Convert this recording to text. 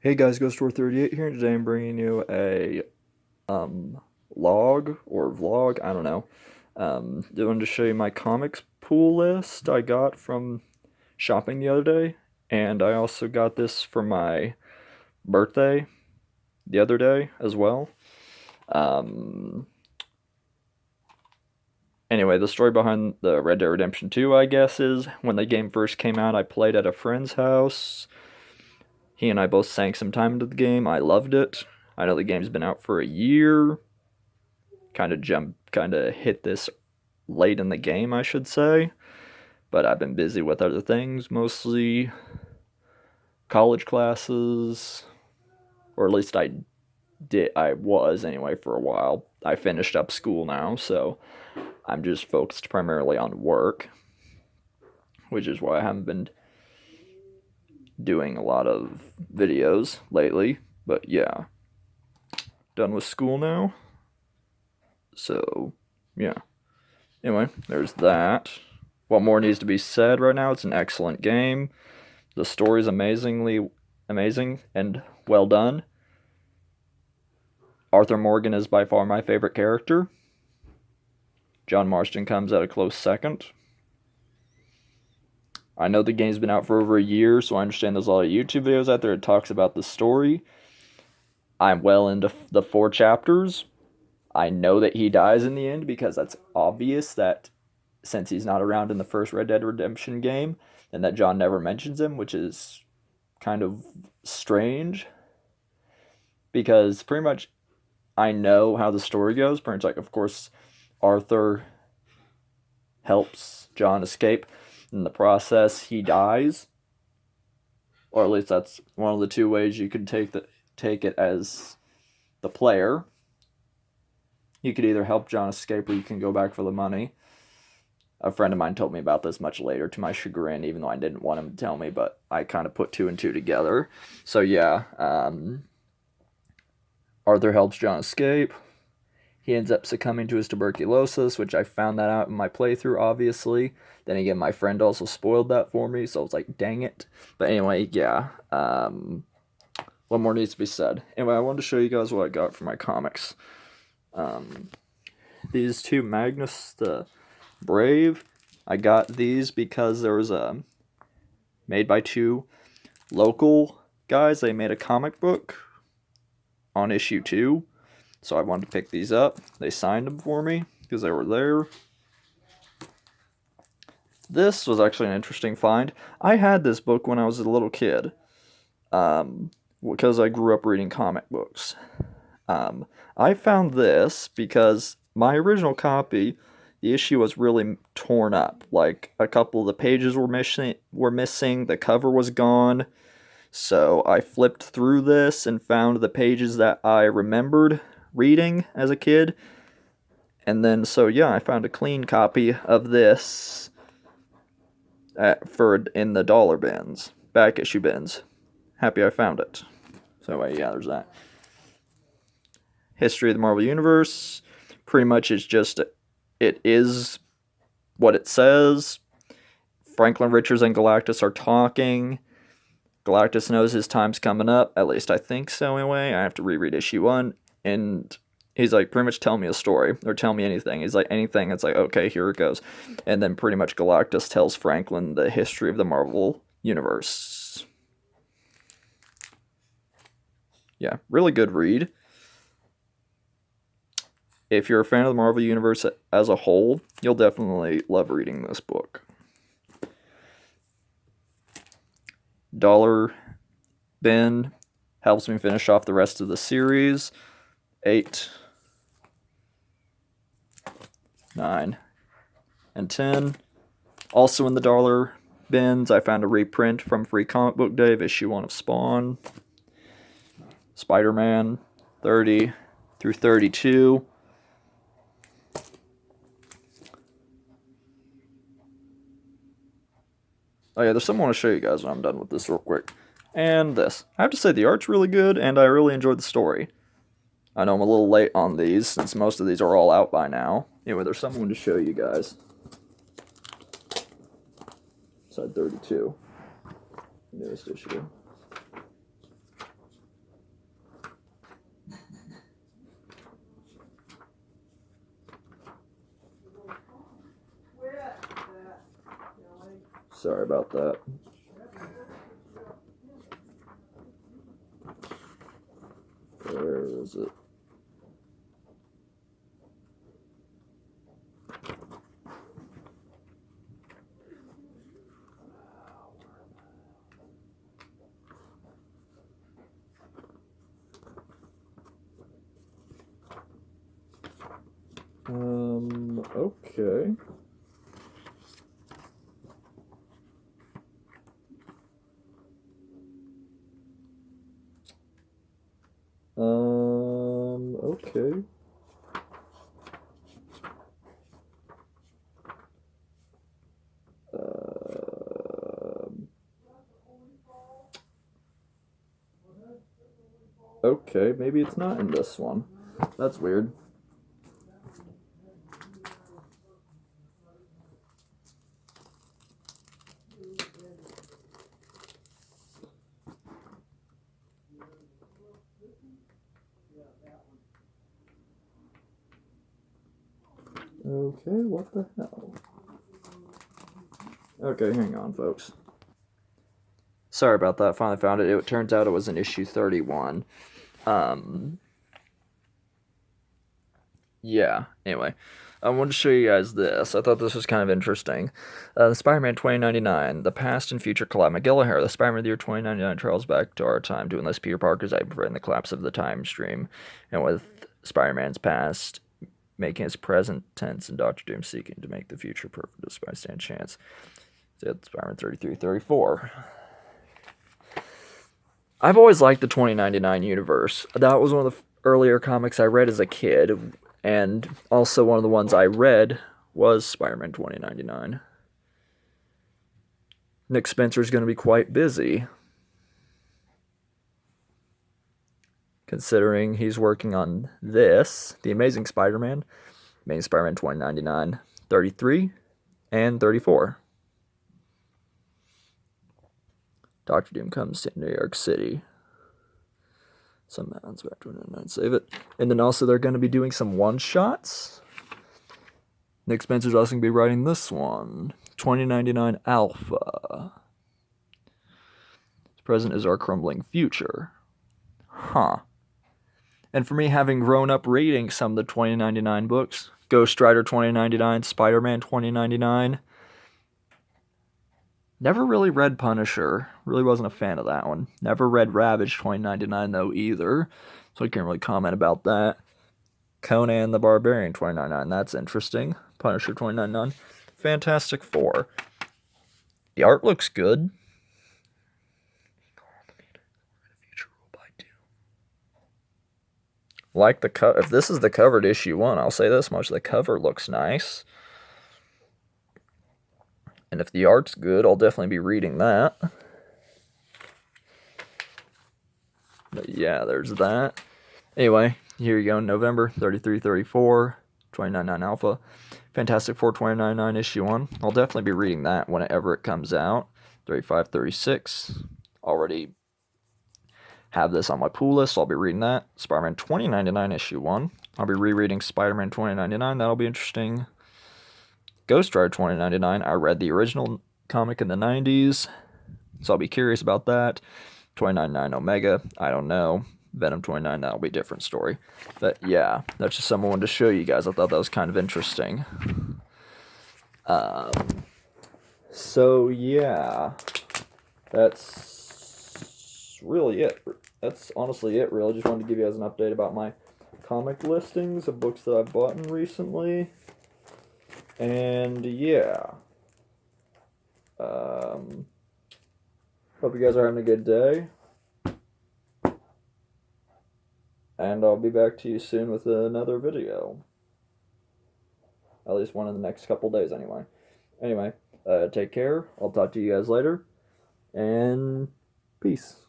Hey guys, GhostWar38 here, and today I'm bringing you a log or vlog, I don't know. I wanted to show you my comics pool list I got from shopping the other day, and I also got this for my birthday the other day as well. Um, anyway, the story behind the Red Dead Redemption 2, I guess, is when the game first came out, I played at a friend's house. He and I both sank some time into the game. I loved it. I know the game's been out for a year. Kind of hit this late in the game, I should say. But I've been busy with other things, mostly college classes, or at least I was anyway for a while. I finished up school now, so I'm just focused primarily on work, which is why I haven't been doing a lot of videos lately. But yeah, done with school now. So, yeah. Anyway, there's that. What more needs to be said right now? It's an excellent game. The story's amazing and well done. Arthur Morgan is by far my favorite character. John Marston comes at a close second. I know the game's been out for over a year, so I understand there's a lot of YouTube videos out there that talks about the story. I'm well into the 4 chapters. I know that he dies in the end because that's obvious that since he's not around in the first Red Dead Redemption game, and that John never mentions him, which is kind of strange because pretty much I know how the story goes. Pretty much, like, of course, Arthur helps John escape. In the process, he dies, or at least that's one of the two ways you could take it as the player. You could either help John escape, or you can go back for the money. A friend of mine told me about this much later, to my chagrin, even though I didn't want him to tell me, but I kind of put two and two together. So yeah, Arthur helps John escape. He ends up succumbing to his tuberculosis, which I found that out in my playthrough, obviously. Then again, my friend also spoiled that for me, so I was like, dang it. But anyway, yeah. What more needs to be said? Anyway, I wanted to show you guys what I got for my comics. Um, these two Magnus the Brave, I got these because there was a made by two local guys. They made a comic book on issue 2. So I wanted to pick these up. They signed them for me because they were there. This was actually an interesting find. I had this book when I was a little kid because I grew up reading comic books. I found this because my original copy, the issue was really torn up. Like, a couple of the pages were missing, the cover was gone. So I flipped through this and found the pages that I remembered reading as a kid. And then, so yeah, I found a clean copy of this for in the dollar bins, back issue bins. Happy I found it. So yeah, there's that. History of the Marvel Universe. Pretty much it is what it says. Franklin Richards and Galactus are talking. Galactus knows his time's coming up. At least I think so anyway. I have to reread issue 1. And he's like, pretty much tell me a story. Or tell me anything. He's like, anything. It's like, okay, here it goes. And then pretty much Galactus tells Franklin the history of the Marvel Universe. Yeah, really good read. If you're a fan of the Marvel Universe as a whole, you'll definitely love reading this book. Dollar bin helps me finish off the rest of the series. 8, 9, and 10. Also in the dollar bins, I found a reprint from Free Comic Book Day of issue 1 of Spawn. Spider-Man 30 through 32. Oh yeah, there's something I want to show you guys when I'm done with this real quick. And this. I have to say the art's really good, and I really enjoyed the story. I know I'm a little late on these, since most of these are all out by now. Anyway, there's something to show you guys. Side 32. Newest issue. about that. Where is it? Okay. Okay. Okay, maybe it's not in this one. That's weird. Okay, what the hell? Okay, hang on, folks. Sorry about that. Finally found it. It turns out it was in issue 31. Yeah, anyway. I wanted to show you guys this. I thought this was kind of interesting. The Spider-Man 2099, the past and future collide. Miguel O'Hara, the Spider-Man of the year 2099, travels back to our time to enlist Peter Parker's aid in the collapse of the time stream. And with Spider-Man's past making his present tense and Doctor Doom seeking to make the future perfect despite stand chance. So Spider-Man 3334. I've always liked the 2099 universe. That was one of the earlier comics I read as a kid, and also one of the ones I read was Spider-Man 2099. Nick Spencer's going to be quite busy, considering he's working on this, The Amazing Spider-Man, Amazing Spider-Man 2099, 33, and 34. Doctor Doom comes to New York City. Somehow it's back to 29, save it. And then also they're going to be doing some one-shots. Nick Spencer's also going to be writing this one, 2099 Alpha. The present is our crumbling future. Huh. And for me, having grown up reading some of the 2099 books, Ghost Rider 2099, Spider-Man 2099, never really read Punisher. Really wasn't a fan of that one. Never read Ravage 2099 though either, so I can't really comment about that. Conan the Barbarian 2099, that's interesting. Punisher 2099. Fantastic Four. The art looks good. Like the cover. If this is the covered issue 1, I'll say this much: the cover looks nice. And if the art's good, I'll definitely be reading that. But yeah, there's that. Anyway, here you go. November 3334, 2099 Alpha. Fantastic Four 2099 issue 1. I'll definitely be reading that whenever it comes out. 3536. Already have this on my pool list, so I'll be reading that. Spider-Man 2099 issue 1. I'll be rereading Spider-Man 2099. That'll be interesting. Ghost Rider 2099. I read the original comic in the 90s, so I'll be curious about that. 2099 Omega. I don't know. Venom 29, that'll be a different story. But yeah, that's just something I wanted to show you guys. I thought that was kind of interesting. So yeah, that's really it. That's honestly it, really. Just wanted to give you guys an update about my comic listings of books that I've bought recently. And yeah. Hope you guys are having a good day. And I'll be back to you soon with another video. At least one in the next couple days, anyway. Anyway, take care. I'll talk to you guys later. And peace.